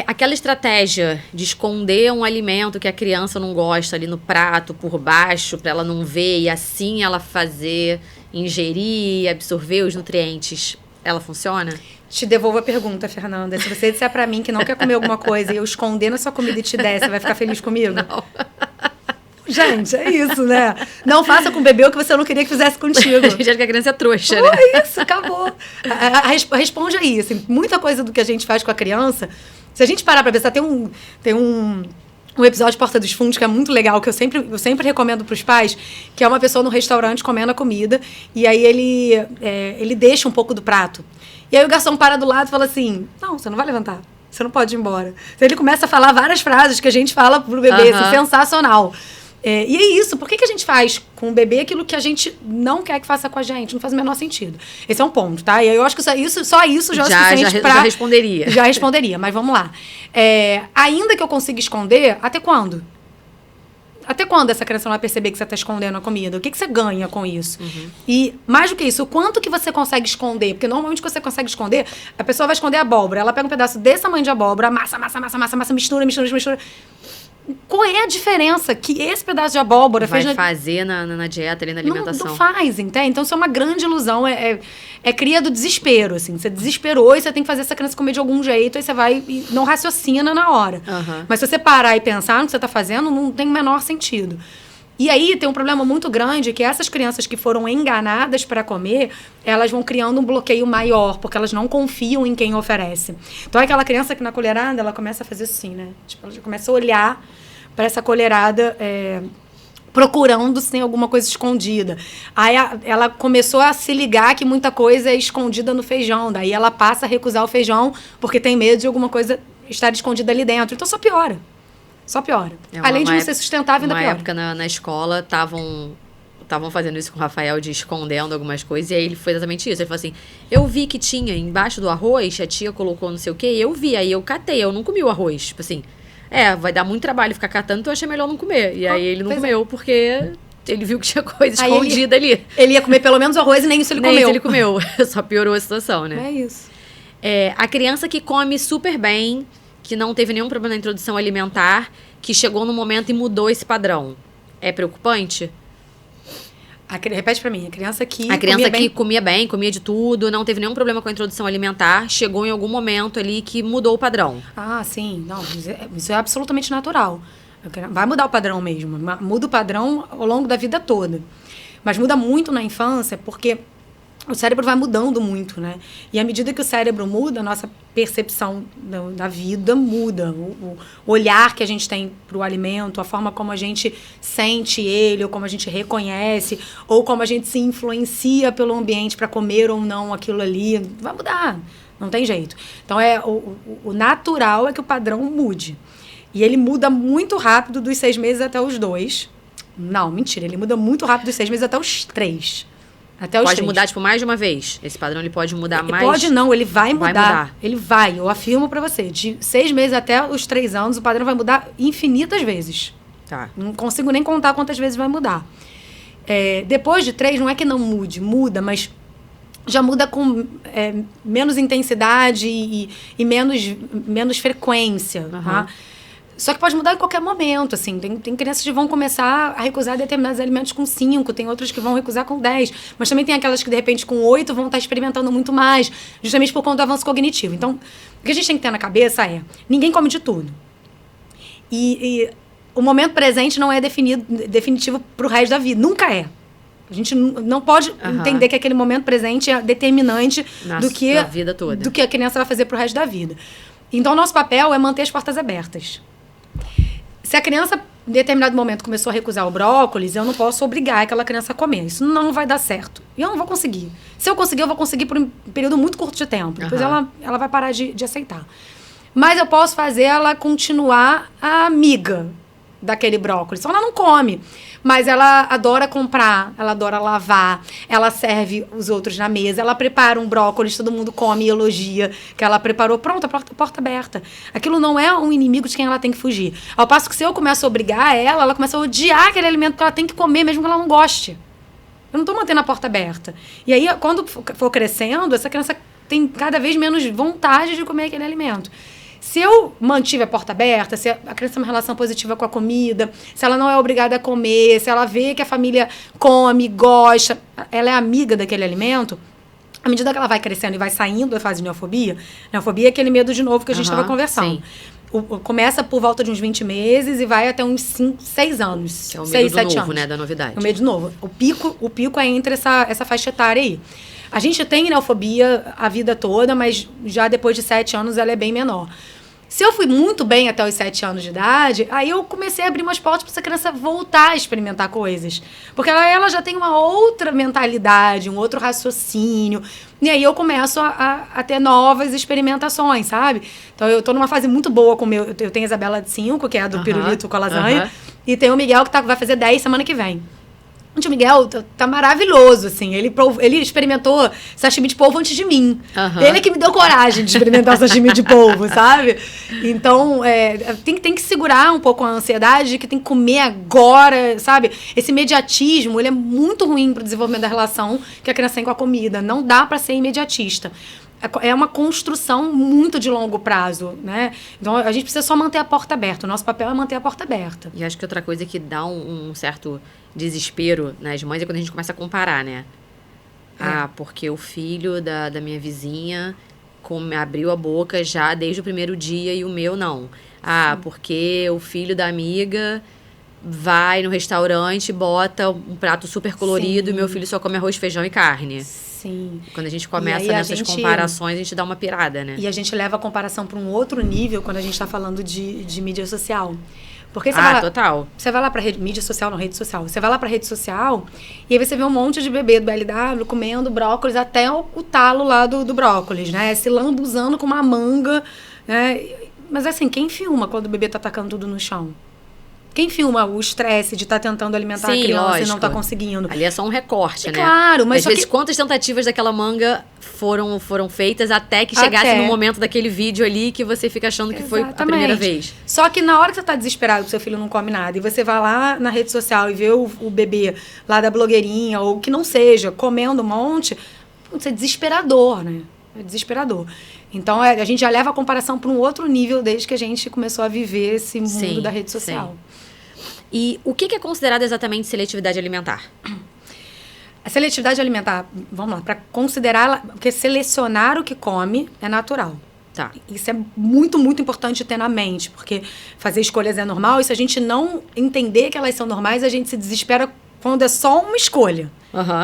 Aquela estratégia de esconder um alimento que a criança não gosta ali no prato, por baixo, para ela não ver e assim ela fazer, ingerir e absorver os nutrientes, ela funciona? Te devolvo a pergunta, Fernanda. Se você disser pra mim que não quer comer alguma coisa e eu esconder na sua comida e te der, você vai ficar feliz comigo? Não. Gente, é isso, né? Não faça com o bebê o que você não queria que fizesse contigo. A gente acha que a criança é trouxa, né? É isso, acabou. Responde aí. Assim, muita coisa do que a gente faz com a criança, se a gente parar pra pensar, tem um episódio de Porta dos Fundos que é muito legal, que eu sempre recomendo pros pais, que é uma pessoa no restaurante comendo a comida, e aí ele deixa um pouco do prato. E aí o garçom para do lado e fala assim, não, você não vai levantar. Você não pode ir embora. Então ele começa a falar várias frases que a gente fala pro bebê, assim, sensacional. E é isso, por que a gente faz com o bebê aquilo que a gente não quer que faça com a gente? Não faz o menor sentido. Esse é um ponto, tá? E aí eu acho que só isso já é o suficiente pra... Já responderia. Já responderia, mas vamos lá. Ainda que eu consiga esconder, até quando? Até quando essa criança não vai perceber que você está escondendo a comida? O que você ganha com isso? Uhum. E, mais do que isso, o quanto que você consegue esconder? Porque, normalmente, quando você consegue esconder, a pessoa vai esconder a abóbora. Ela pega um pedaço desse tamanho de abóbora, massa, mistura. Qual é a diferença que esse pedaço de abóbora vai fazer na dieta, ali na alimentação? Não faz, entende? Então, isso é uma grande ilusão. É cria do desespero, assim. Você desesperou e você tem que fazer essa criança comer de algum jeito, aí você vai e não raciocina na hora. Uhum. Mas se você parar e pensar no que você está fazendo, não tem o menor sentido. E aí tem um problema muito grande, que essas crianças que foram enganadas para comer, elas vão criando um bloqueio maior, porque elas não confiam em quem oferece. Então é aquela criança que na colherada, ela começa a fazer assim, né? Tipo, ela já começa a olhar para essa colherada, procurando se tem alguma coisa escondida. Aí ela começou a se ligar que muita coisa é escondida no feijão. Daí ela passa a recusar o feijão porque tem medo de alguma coisa estar escondida ali dentro. Então só piora. Só piora. Além de não ser sustentável, ainda piora. Na época, na escola, estavam fazendo isso com o Rafael, de escondendo algumas coisas, e aí ele foi exatamente isso. Ele falou assim, eu vi que tinha embaixo do arroz, a tia colocou não sei o quê, eu vi, aí eu catei, eu não comi o arroz. Tipo assim, vai dar muito trabalho ficar catando, então eu achei melhor não comer. E aí ele não comeu, porque ele viu que tinha coisa escondida ali. Ele ia comer pelo menos o arroz e nem isso ele comeu. Nem isso ele comeu. Só piorou a situação, né? É isso. A criança que come super bem, que não teve nenhum problema na introdução alimentar, que chegou no momento e mudou esse padrão. É preocupante? Repete pra mim. A criança que comia bem, comia de tudo, não teve nenhum problema com a introdução alimentar, chegou em algum momento ali que mudou o padrão. Ah, sim. Não, isso é absolutamente natural. Vai mudar o padrão mesmo. Muda o padrão ao longo da vida toda. Mas muda muito na infância, porque o cérebro vai mudando muito, né? E à medida que o cérebro muda, a nossa percepção da vida muda. O olhar que a gente tem para o alimento, a forma como a gente sente ele, ou como a gente reconhece, ou como a gente se influencia pelo ambiente para comer ou não aquilo ali, vai mudar. Não tem jeito. Então, o natural é que o padrão mude. E ele muda muito rápido dos 6 meses até os 2. Não, mentira. Ele muda muito rápido dos 6 meses até os 3. Pode mudar, tipo, mais de uma vez? Esse padrão, ele pode mudar mais? Pode não, ele vai mudar. Ele vai, eu afirmo pra você. De 6 meses até os 3 anos, o padrão vai mudar infinitas vezes. Tá. Não consigo nem contar quantas vezes vai mudar. Depois de 3, não é que não muda, mas já muda com menos intensidade e menos frequência, uhum. Tá? Só que pode mudar em qualquer momento, assim. Tem crianças que vão começar a recusar determinados alimentos com 5, tem outras que vão recusar com 10. Mas também tem aquelas que, de repente, com 8 vão estar experimentando muito mais, justamente por conta do avanço cognitivo. Então, o que a gente tem que ter na cabeça ninguém come de tudo. E o momento presente não é definitivo para o resto da vida. Nunca é. A gente não pode entender que aquele momento presente é determinante da vida toda. Do que a criança vai fazer para o resto da vida. Então, o nosso papel é manter as portas abertas. Se a criança, em determinado momento, começou a recusar o brócolis, eu não posso obrigar aquela criança a comer. Isso não vai dar certo. E eu não vou conseguir. Se eu conseguir, eu vou conseguir por um período muito curto de tempo. Depois ela vai parar de aceitar. Mas eu posso fazer ela continuar a amiga daquele brócolis. Só ela não come. Mas ela adora comprar, ela adora lavar, ela serve os outros na mesa, ela prepara um brócolis, todo mundo come e elogia que ela preparou. Pronto, a porta aberta. Aquilo não é um inimigo de quem ela tem que fugir. Ao passo que se eu começo a obrigar ela começa a odiar aquele alimento que ela tem que comer, mesmo que ela não goste. Eu não estou mantendo a porta aberta. E aí, quando for crescendo, essa criança tem cada vez menos vontade de comer aquele alimento. Se eu mantive a porta aberta, se a criança tem uma relação positiva com a comida, se ela não é obrigada a comer, se ela vê que a família come, gosta, ela é amiga daquele alimento, à medida que ela vai crescendo e vai saindo da fase de neofobia, neofobia é aquele medo de novo que a gente estava conversando. Começa por volta de uns 20 meses e vai até uns 6 anos. Que é o medo 6, do 7 novo, anos. né? Da novidade. O medo de novo. O pico é entre essa faixa etária aí. A gente tem neofobia a vida toda, mas já depois de 7 anos ela é bem menor. Se eu fui muito bem até os 7 anos de idade, aí eu comecei a abrir umas portas para essa criança voltar a experimentar coisas. Porque ela já tem uma outra mentalidade, um outro raciocínio. E aí eu começo a ter novas experimentações, sabe? Então eu tô numa fase muito boa com o meu... Eu tenho a Isabela de 5, que é a do pirulito com a lasanha. E tem o Miguel, que vai fazer 10 semana que vem. O tio Miguel tá maravilhoso, assim. Ele experimentou sashimi de polvo antes de mim. Ele é que me deu coragem de experimentar sashimi de polvo, sabe? Então, tem que segurar um pouco a ansiedade de que tem que comer agora, sabe? Esse imediatismo, ele é muito ruim pro desenvolvimento da relação que a criança tem com a comida. Não dá para ser imediatista. É uma construção muito de longo prazo, né? Então, a gente precisa só manter a porta aberta. O nosso papel é manter a porta aberta. E acho que outra coisa que dá um certo desespero nas mães é quando a gente começa a comparar, né? Porque o filho da minha vizinha abriu a boca já desde o primeiro dia e o meu não. Porque o filho da amiga vai no restaurante, bota um prato super colorido e meu filho só come arroz, feijão e carne. Sim. Quando a gente começa nessas comparações, a gente dá uma pirada, né? E a gente leva a comparação para um outro nível quando a gente está falando de mídia social. Porque total. Você vai lá pra mídia social, não, rede social. Você vai lá pra rede social e aí você vê um monte de bebê do BLW comendo brócolis até o talo lá do brócolis, né? Se lambuzando com uma manga, né? Mas assim, quem filma quando o bebê tá tacando tudo no chão? Quem filma o estresse de estar tentando alimentar a criança lógico. E não tá conseguindo? Ali é só um recorte, né? Claro, mas às vezes, quantas tentativas daquela manga foram feitas até que chegasse no momento daquele vídeo ali que você fica achando que foi a primeira vez. Só que na hora que você tá desesperado que seu filho não come nada e você vai lá na rede social e vê o bebê lá da blogueirinha ou que não seja, comendo um monte, isso é desesperador, né? É desesperador. Então, a gente já leva a comparação para um outro nível desde que a gente começou a viver esse mundo da rede social. Sim. E o que é considerado exatamente seletividade alimentar? A seletividade alimentar, vamos lá, para considerá-la, porque selecionar o que come é natural. Tá. Isso é muito, muito importante ter na mente, porque fazer escolhas é normal e se a gente não entender que elas são normais, a gente se desespera quando é só uma escolha.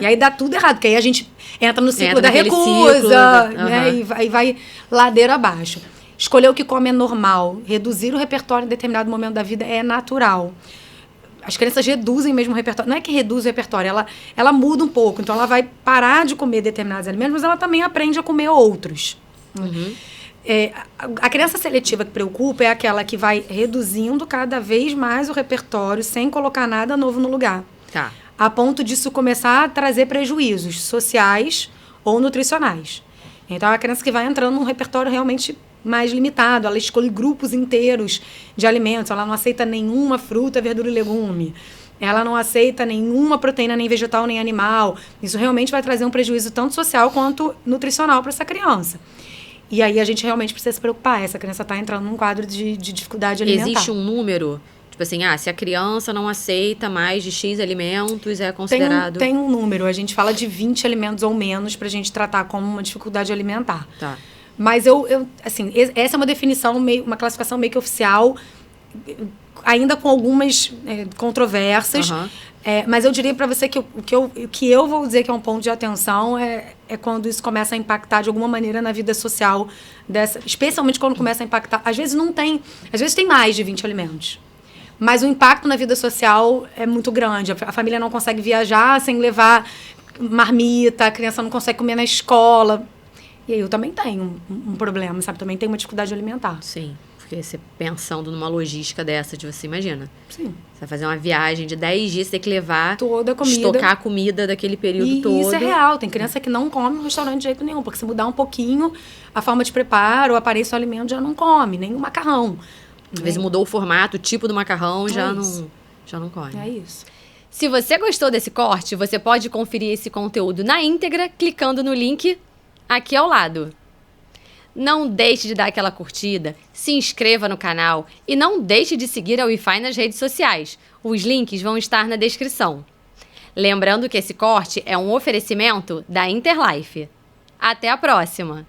E aí dá tudo errado, porque aí a gente entra no ciclo da recusa, né, e vai ladeira abaixo. Escolher o que come é normal. Reduzir o repertório em determinado momento da vida é natural. As crianças reduzem mesmo o repertório. Não é que reduz o repertório, ela muda um pouco. Então, ela vai parar de comer determinados alimentos, mas ela também aprende a comer outros. A criança seletiva que preocupa é aquela que vai reduzindo cada vez mais o repertório sem colocar nada novo no lugar. Tá. A ponto disso começar a trazer prejuízos sociais ou nutricionais. Então, é a criança que vai entrando num repertório realmente mais limitado, ela escolhe grupos inteiros de alimentos, ela não aceita nenhuma fruta, verdura e legume, ela não aceita nenhuma proteína, nem vegetal, nem animal. Isso realmente vai trazer um prejuízo tanto social quanto nutricional para essa criança. E aí a gente realmente precisa se preocupar, essa criança está entrando num quadro de dificuldade alimentar. Existe um número? Tipo assim, se a criança não aceita mais de X alimentos, é considerado... Tem um número, a gente fala de 20 alimentos ou menos para a gente tratar como uma dificuldade alimentar. Tá. Mas assim, essa é uma definição, uma classificação meio que oficial, ainda com algumas controvérsias. Mas eu diria para você que o que eu vou dizer que é um ponto de atenção é quando isso começa a impactar de alguma maneira na vida social especialmente quando começa a impactar. Às vezes tem mais de 20 alimentos. Mas o impacto na vida social é muito grande. A família não consegue viajar sem levar marmita, a criança não consegue comer na escola. E aí eu também tenho um problema, sabe? Também tenho uma dificuldade alimentar. Sim, porque você pensando numa logística dessa, você imagina. Sim. Você vai fazer uma viagem de 10 dias, você tem que levar... toda a comida. Estocar a comida daquele período todo. E isso é real. Tem criança que não come no restaurante de jeito nenhum. Porque se mudar um pouquinho a forma de preparo, o aparelho do alimento, já não come. Nem o macarrão. Às vezes mudou o formato, o tipo do macarrão, já não come. É isso. Se você gostou desse corte, você pode conferir esse conteúdo na íntegra clicando no link aqui ao lado. Não deixe de dar aquela curtida, se inscreva no canal e não deixe de seguir a Wi-Fi nas redes sociais. Os links vão estar na descrição. Lembrando que esse corte é um oferecimento da Interlife. Até a próxima!